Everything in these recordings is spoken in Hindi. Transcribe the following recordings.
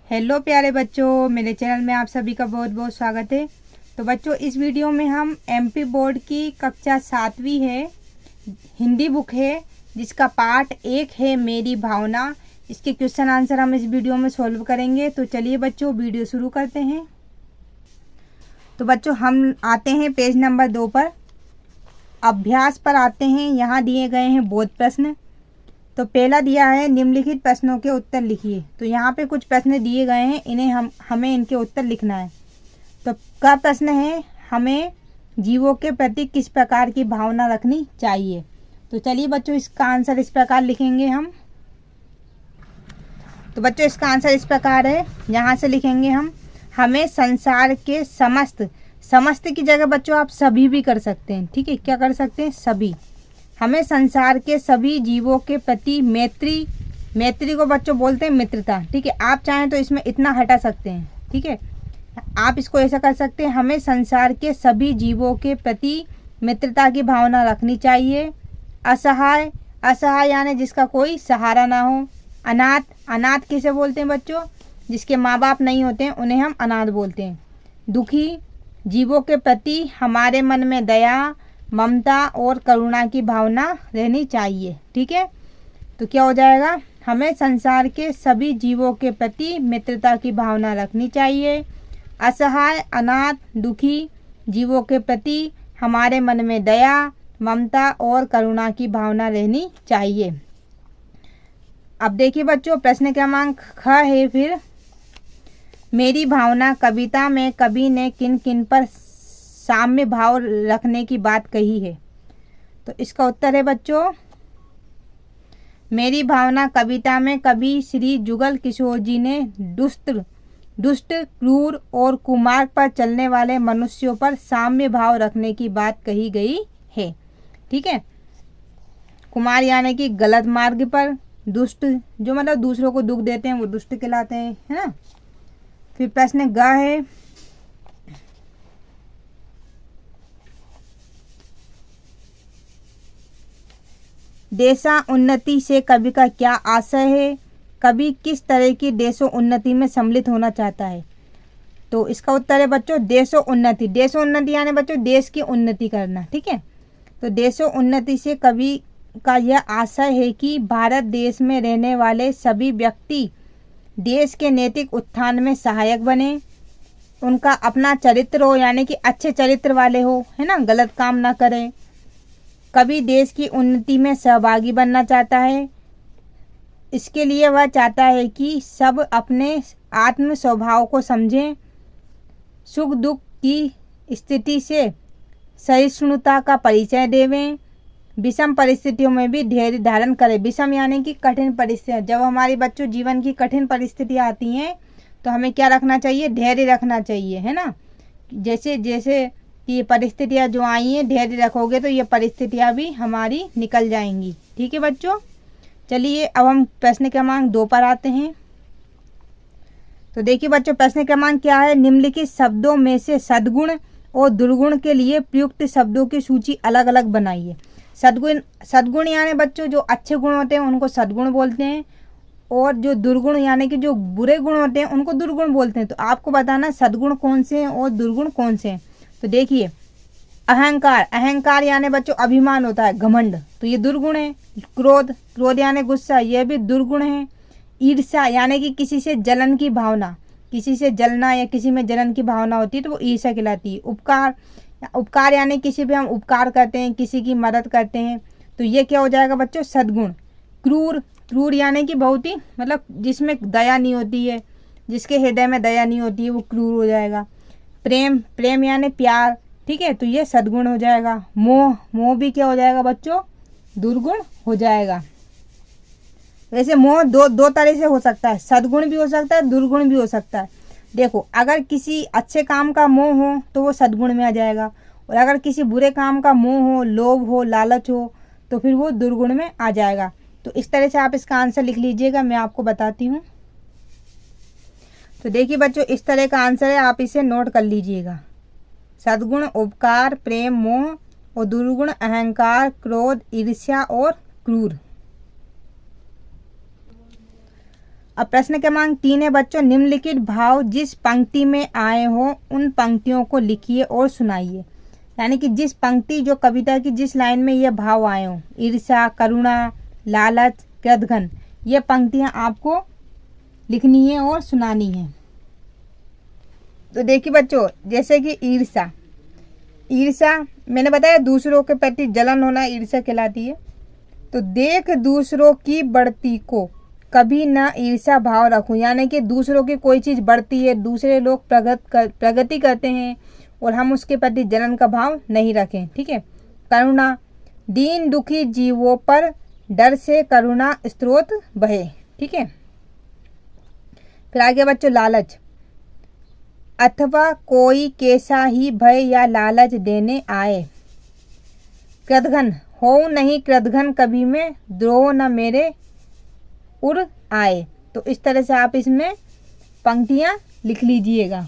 हेलो प्यारे बच्चों, मेरे चैनल में आप सभी का बहुत बहुत स्वागत है। तो बच्चों, इस वीडियो में हम एमपी बोर्ड की कक्षा 7वीं है, हिंदी बुक है, जिसका पार्ट 1 है मेरी भावना। इसके क्वेश्चन आंसर हम इस वीडियो में सॉल्व करेंगे। तो चलिए बच्चों, वीडियो शुरू करते हैं। तो बच्चों, हम आते हैं पेज नंबर 2 पर, अभ्यास पर आते हैं। यहाँ दिए गए हैं बोध प्रश्न। तो पहला दिया है निम्नलिखित प्रश्नों के उत्तर लिखिए। तो यहाँ पे कुछ प्रश्न दिए गए हैं, इन्हें हमें इनके उत्तर लिखना है। तो का प्रश्न है, हमें जीवों के प्रति किस प्रकार की भावना रखनी चाहिए। तो चलिए बच्चों, इसका आंसर इस प्रकार लिखेंगे हम। तो बच्चों, इसका आंसर इस प्रकार है, यहाँ से लिखेंगे हम, हमें संसार के समस्त की जगह बच्चों आप सभी भी कर सकते हैं। ठीक है, क्या कर सकते हैं, सभी। हमें संसार के सभी जीवों के प्रति मैत्री को बच्चों बोलते हैं मित्रता। ठीक है, आप चाहें तो इसमें इतना हटा सकते हैं। ठीक है, आप इसको ऐसा कर सकते हैं, हमें संसार के सभी जीवों के प्रति मित्रता की भावना रखनी चाहिए। असहाय यानी जिसका कोई सहारा ना हो। अनाथ किसे बोलते हैं बच्चों, जिसके माँ बाप नहीं होते हैं, उन्हें हम अनाथ बोलते हैं। दुखी जीवों के प्रति हमारे मन में दया, ममता और करुणा की भावना रहनी चाहिए। ठीक है, तो क्या हो जाएगा, हमें संसार के सभी जीवों के प्रति मित्रता की भावना रखनी चाहिए। असहाय, अनाथ, दुखी जीवों के प्रति हमारे मन में दया, ममता और करुणा की भावना रहनी चाहिए। अब देखिए बच्चों, प्रश्न क्रमांक ख है, फिर मेरी भावना कविता में कवि ने किन किन पर साम्य भाव रखने की बात कही है। तो इसका उत्तर है बच्चों, मेरी भावना कविता में कवि श्री जुगल किशोर जी ने दुष्ट, क्रूर और कुमार्ग पर चलने वाले मनुष्यों पर साम्य भाव रखने की बात कही गई है। ठीक है, कुमार यानी कि गलत मार्ग पर, दुष्ट जो मतलब दूसरों को दुख देते हैं वो दुष्ट कहलाते हैं, है ना। फिर प्रश्न ग है, देशा उन्नति से कवि का क्या आशय है, कवि किस तरह की देशों उन्नति में सम्मिलित होना चाहता है। तो इसका उत्तर है बच्चों, देशों उन्नति यानी बच्चों देश की उन्नति करना। ठीक है, तो देशों उन्नति से कवि का यह आशय है कि भारत देश में रहने वाले सभी व्यक्ति देश के नैतिक उत्थान में सहायक बने, उनका अपना चरित्र हो, यानी कि अच्छे चरित्र वाले हो, है ना, गलत काम ना करें। कवि देश की उन्नति में सहभागी बनना चाहता है। इसके लिए वह चाहता है कि सब अपने आत्म स्वभाव को समझें, सुख दुख की स्थिति से सहिष्णुता का परिचय देवें, विषम परिस्थितियों में भी धैर्य धारण करें। विषम यानी कि कठिन परिस्थितियाँ, जब हमारे बच्चों जीवन की कठिन परिस्थितियाँ आती हैं तो हमें क्या रखना चाहिए, धैर्य रखना चाहिए, है ना। जैसे जैसे ये परिस्थितियाँ जो आई हैं, धैर्य रखोगे तो ये परिस्थितियाँ भी हमारी निकल जाएंगी। ठीक है बच्चों, चलिए अब हम प्रश्न क्रमांक 2 पर आते हैं। तो देखिए बच्चों, प्रश्न क्रमांक क्या है, निम्नलिखित शब्दों में से सद्गुण और दुर्गुण के लिए प्रयुक्त शब्दों की सूची अलग अलग बनाइए। सद्गुण यानी बच्चों जो अच्छे गुण होते हैं उनको सद्गुण बोलते हैं, और जो दुर्गुण यानी कि जो बुरे गुण होते हैं उनको दुर्गुण बोलते हैं। तो आपको बताना सद्गुण कौन से हैं और दुर्गुण कौन से हैं। तो देखिए, अहंकार यानी बच्चों अभिमान होता है, घमंड, तो ये दुर्गुण है। क्रोध यानी गुस्सा, यह भी दुर्गुण है। ईर्ष्या यानी कि किसी से जलन की भावना, किसी से जलना या किसी में जलन की भावना होती है तो वो ईर्ष्या कहलाती है। उपकार यानी किसी पे हम उपकार करते हैं, किसी की मदद करते हैं, तो ये क्या हो जाएगा बच्चों, सद्गुण। क्रूर यानी कि बहुत ही मतलब जिसमें दया नहीं होती है, जिसके हृदय में दया नहीं होती है, वो क्रूर हो जाएगा। प्रेम यानी प्यार, ठीक है, तो ये सद्गुण हो जाएगा। मोह भी क्या हो जाएगा बच्चों, दुर्गुण हो जाएगा। वैसे मोह दो तरह से हो सकता है, सद्गुण भी हो सकता है, दुर्गुण भी हो सकता है। देखो, अगर किसी अच्छे काम का मोह हो तो वो सद्गुण में आ जाएगा, और अगर किसी बुरे काम का मोह हो, लोभ हो, लालच हो, तो फिर वो दुर्गुण में आ जाएगा। तो इस तरह से आप इसका आंसर लिख लीजिएगा, मैं आपको बताती हूँ। तो देखिए बच्चों, इस तरह का आंसर है, आप इसे नोट कर लीजिएगा। सद्गुण उपकार, प्रेम, मोह, और दुर्गुण अहंकार, क्रोध, ईर्ष्या और क्रूर। अब प्रश्न क्रमांक 3 है बच्चों, निम्नलिखित भाव जिस पंक्ति में आए हो उन पंक्तियों को लिखिए और सुनाइए। यानी कि जिस पंक्ति, जो कविता की जिस लाइन में ये भाव आए हो, ईर्ष्या, करुणा, लालच, कृतघ्न, ये पंक्तियां आपको लिखनी है और सुनानी है। तो देखिए बच्चों, जैसे कि ईर्ष्या, ईर्ष्या मैंने बताया दूसरों के प्रति जलन होना ईर्ष्या कहलाती है। तो देख दूसरों की बढ़ती को कभी ना ईर्ष्या भाव रखूं, यानी कि दूसरों की कोई चीज़ बढ़ती है, दूसरे लोग प्रगति करते हैं और हम उसके प्रति जलन का भाव नहीं रखें। ठीक है। करुणा, दीन दुखी जीवों पर डर से करुणा स्रोत बहे। ठीक है। फिर आगे बच्चों, लालच, अथवा कोई कैसा ही भय या लालच देने आए। कृतघ्न, हो नहीं कृतघ्न कभी में, द्रोह न मेरे उर आए। तो इस तरह से आप इसमें पंक्तियां लिख लीजिएगा।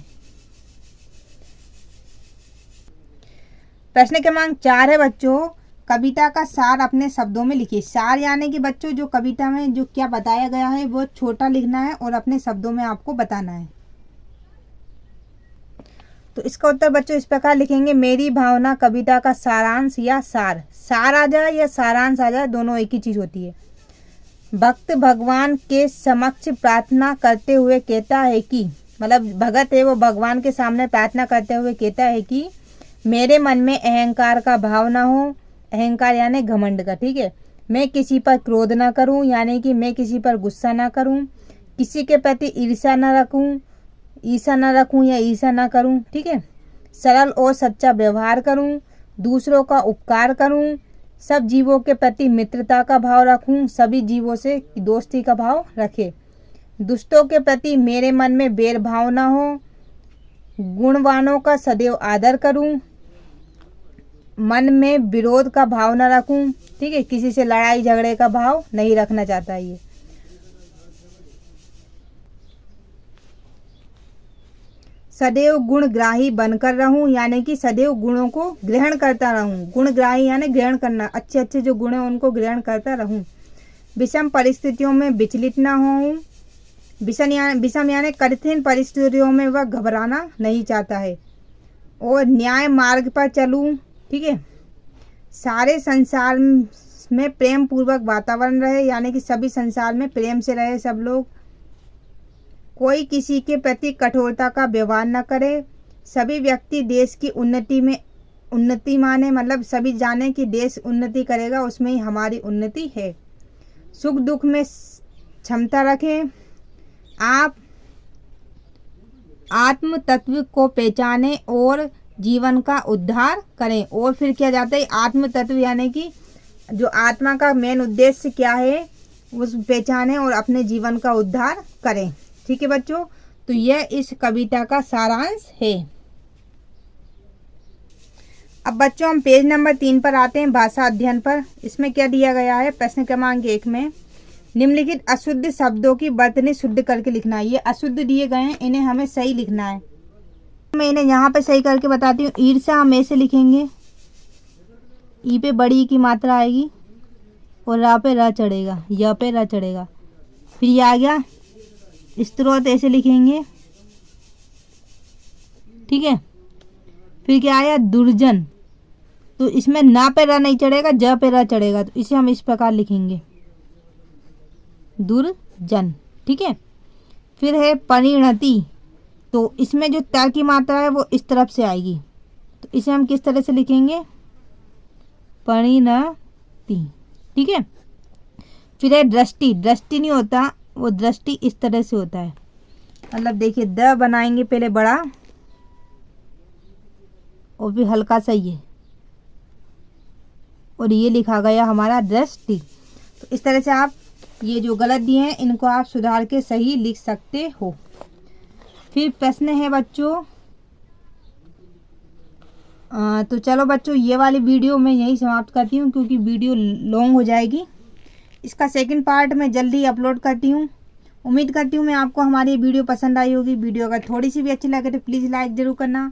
प्रश्न क्रमांक 4 है बच्चों, कविता का सार अपने शब्दों में लिखिए। सार यानी कि बच्चों जो कविता में जो क्या बताया गया है वो छोटा लिखना है और अपने शब्दों में आपको बताना है। तो इसका उत्तर बच्चों इस प्रकार लिखेंगे, मेरी भावना कविता का सारांश या सार। सार आ जाए या सारांश आ जाए, दोनों एक ही चीज होती है। भक्त भगवान के समक्ष प्रार्थना करते हुए कहता है कि, मतलब भगत है वो भगवान के सामने प्रार्थना करते हुए कहता है कि मेरे मन में अहंकार का भाव ना हो। अहंकार यानी घमंड का। ठीक है। मैं किसी पर क्रोध ना करूं, यानी कि मैं किसी पर गुस्सा ना करूं, किसी के प्रति ईर्ष्या ना रखूं, ईर्ष्या ना रखूं या ईर्ष्या ना करूं। ठीक है। सरल और सच्चा व्यवहार करूं, दूसरों का उपकार करूं, सब जीवों के प्रति मित्रता का भाव रखूं, सभी जीवों से दोस्ती का भाव रखे, दुष्टों के प्रति मेरे मन में बैर भाव ना हो, गुणवानों का सदैव आदर करूं, मन में विरोध का भाव न रखूं। ठीक है। किसी से लड़ाई झगड़े का भाव नहीं रखना चाहता ये। सदैव गुणग्राही बनकर रहूं, यानी कि सदैव गुणों को ग्रहण करता रहूं। गुणग्राही यानी ग्रहण करना, अच्छे अच्छे जो गुण हैं उनको ग्रहण करता रहूं। विषम परिस्थितियों में विचलित ना होऊं। विषम यानी कठिन परिस्थितियों में वह घबराना नहीं चाहता है। और न्याय मार्ग पर चलूं। ठीक है। सारे संसार में प्रेम पूर्वक वातावरण रहे, यानी कि सभी संसार में प्रेम से रहे सब लोग। कोई किसी के प्रति कठोरता का व्यवहार न करे। सभी व्यक्ति देश की उन्नति माने, मतलब सभी जाने कि देश उन्नति करेगा, उसमें ही हमारी उन्नति है। सुख दुख में क्षमता रखें। आप आत्म तत्व को पहचाने और जीवन का उद्धार करें। और फिर क्या जाता है, आत्म तत्व यानी कि जो आत्मा का मेन उद्देश्य क्या है उस पहचाने और अपने जीवन का उद्धार करें। ठीक है बच्चों। तो यह इस कविता का सारांश है। अब बच्चों हम पेज नंबर 3 पर आते हैं, भाषा अध्ययन पर। इसमें क्या दिया गया है, प्रश्न क्रमांक 1 में निम्नलिखित अशुद्ध शब्दों की वर्तनी शुद्ध करके लिखना है। ये अशुद्ध दिए गए हैं, इन्हें हमें सही लिखना है। मैं इन्हें यहाँ पे सही करके बताती हूँ। ईर्ष्या हम ऐसे लिखेंगे, ई पे बड़ी की मात्रा आएगी और रा पे र चढ़ेगा, य पे र चढ़ेगा। फिर ये आ गया स्त्रोत, ऐसे लिखेंगे। ठीक है। फिर क्या आया, दुर्जन, तो इसमें ना पे र नहीं चढ़ेगा, ज पे र चढ़ेगा, तो इसे हम इस प्रकार लिखेंगे, दुर्जन। ठीक है। फिर है परिणति, तो इसमें जो त की मात्रा है वो इस तरफ से आएगी, तो इसे हम किस तरह से लिखेंगे, परिणति। ठीक है। फिर है दृष्टि, दृष्टि नहीं होता, वो दृष्टि इस तरह से होता है, मतलब देखिए द बनाएंगे पहले बड़ा और फिर हल्का सा ये, और ये लिखा गया हमारा दृष्टि। तो इस तरह से आप ये जो गलत दिए हैं इनको आप सुधार के सही लिख सकते हो। फिर प्रश्न है बच्चों, तो चलो बच्चों ये वाली वीडियो मैं यही समाप्त करती हूँ क्योंकि वीडियो लॉन्ग हो जाएगी। इसका सेकंड पार्ट मैं जल्दी अपलोड करती हूँ। उम्मीद करती हूँ मैं आपको हमारी वीडियो पसंद आई होगी। वीडियो अगर थोड़ी सी भी अच्छी लगे तो प्लीज़ लाइक ज़रूर करना।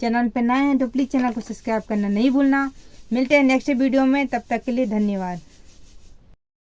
चैनल पर नए हैं तो प्लीज़ चैनल को सब्सक्राइब करना नहीं भूलना। मिलते हैं नेक्स्ट वीडियो में, तब तक के लिए धन्यवाद।